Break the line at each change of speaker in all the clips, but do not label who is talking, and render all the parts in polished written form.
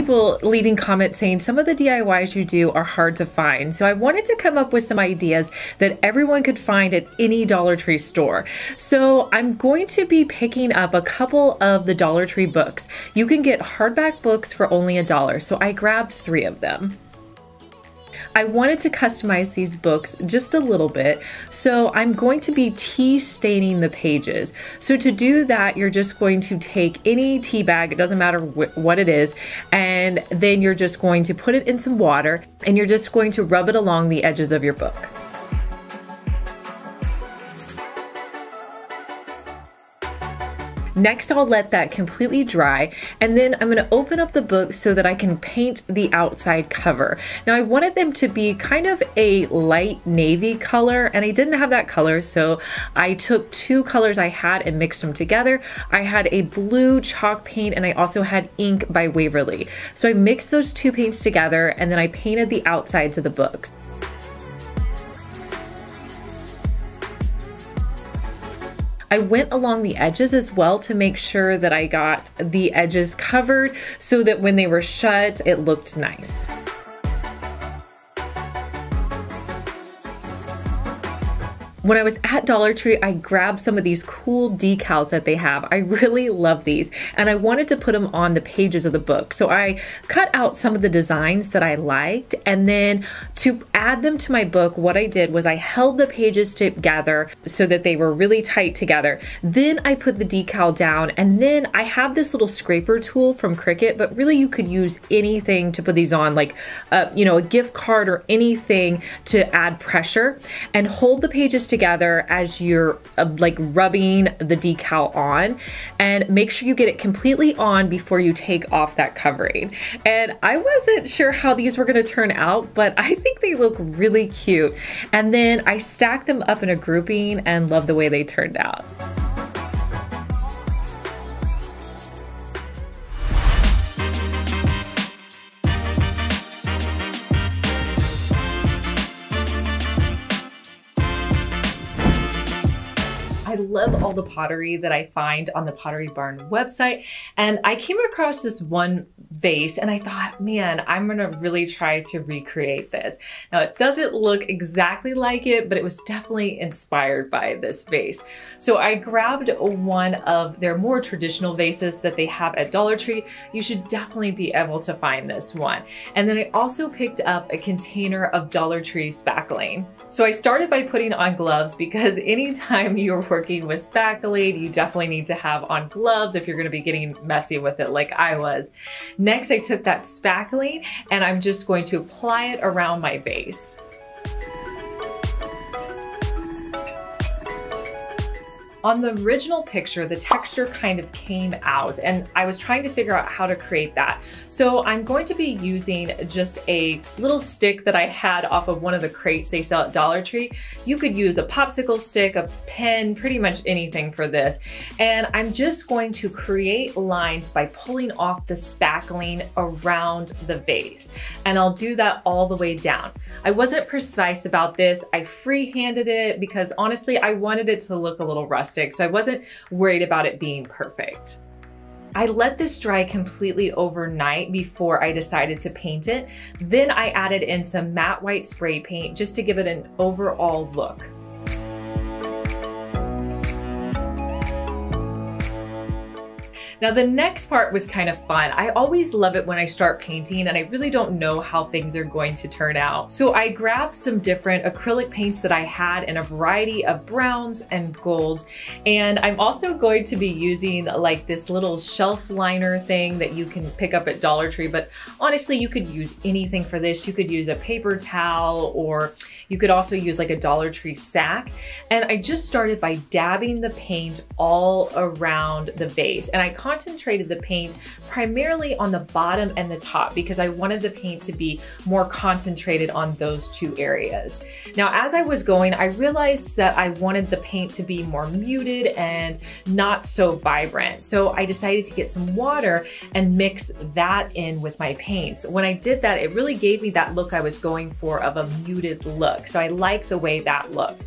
people leaving comments saying some of the DIYs you do are hard to find. So I wanted to come up with some ideas that everyone could find at any Dollar Tree store. So I'm going to be picking up a couple of the Dollar Tree books. You can get hardback books for only $1, so I grabbed 3 of them. I wanted to customize these books just a little bit, so I'm going to be tea staining the pages. So to do that, you're just going to take any tea bag, it doesn't matter what it is, and then you're just going to put it in some water and you're just going to rub it along the edges of your book. Next, I'll let that completely dry, and then I'm going to open up the book so that I can paint the outside cover. Now, I wanted them to be kind of a light navy color, and I didn't have that color, so I took 2 colors I had and mixed them together. I had a blue chalk paint, and I also had ink by Waverly. So I mixed those 2 paints together, and then I painted the outsides of the books. I went along the edges as well to make sure that I got the edges covered so that when they were shut, it looked nice. When I was at Dollar Tree, I grabbed some of these cool decals that they have. I really love these, and I wanted to put them on the pages of the book. So I cut out some of the designs that I liked, and then to add them to my book, what I did was I held the pages together so that they were really tight together. Then I put the decal down, and then I have this little scraper tool from Cricut, but really you could use anything to put these on, like you know, a gift card or anything to add pressure, and hold the pages together as you're like rubbing the decal on, and make sure you get it completely on before you take off that covering. And I wasn't sure how these were going to turn out, but I think they look really cute. And then I stacked them up in a grouping and love the way they turned out. I love all the pottery that I find on the Pottery Barn website, and I came across this one vase and I thought, man, I'm gonna really try to recreate this. Now, it doesn't look exactly like it, but it was definitely inspired by this vase. So I grabbed one of their more traditional vases that they have at Dollar Tree. You should definitely be able to find this one. And then I also picked up a container of Dollar Tree spackling. So I started by putting on gloves, because anytime you're working with spackling, you definitely need to have on gloves if you're going to be getting messy with it like I was. Next, I took that spackling and I'm just going to apply it around my base. On the original picture, the texture kind of came out, and I was trying to figure out how to create that. So I'm going to be using just a little stick that I had off of one of the crates they sell at Dollar Tree. You could use a popsicle stick, a pen, pretty much anything for this. And I'm just going to create lines by pulling off the spackling around the vase. And I'll do that all the way down. I wasn't precise about this. I free-handed it because honestly, I wanted it to look a little rustic. So I wasn't worried about it being perfect. I let this dry completely overnight before I decided to paint it. Then I added in some matte white spray paint just to give it an overall look. Now the next part was kind of fun. I always love it when I start painting and I really don't know how things are going to turn out. So I grabbed some different acrylic paints that I had in a variety of browns and golds. And I'm also going to be using like this little shelf liner thing that you can pick up at Dollar Tree, but honestly, you could use anything for this. You could use a paper towel, or you could also use like a Dollar Tree sack. And I just started by dabbing the paint all around the vase. And I concentrated the paint primarily on the bottom and the top because I wanted the paint to be more concentrated on those 2 areas. Now, as I was going, I realized that I wanted the paint to be more muted and not so vibrant. So I decided to get some water and mix that in with my paints. When I did that, it really gave me that look I was going for of a muted look. So I like the way that looked.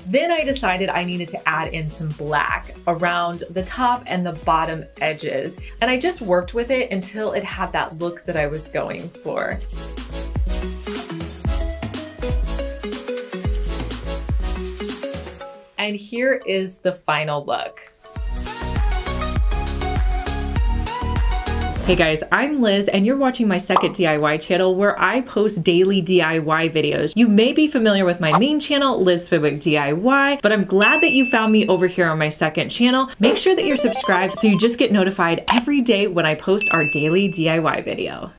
Then I decided I needed to add in some black around the top and the bottom edges. And I just worked with it until it had that look that I was going for. And here is the final look. Hey guys, I'm Liz and you're watching my second DIY channel where I post daily DIY videos. You may be familiar with my main channel, Liz Fenwick DIY, but I'm glad that you found me over here on my second channel. Make sure that you're subscribed so you just get notified every day when I post our daily DIY video.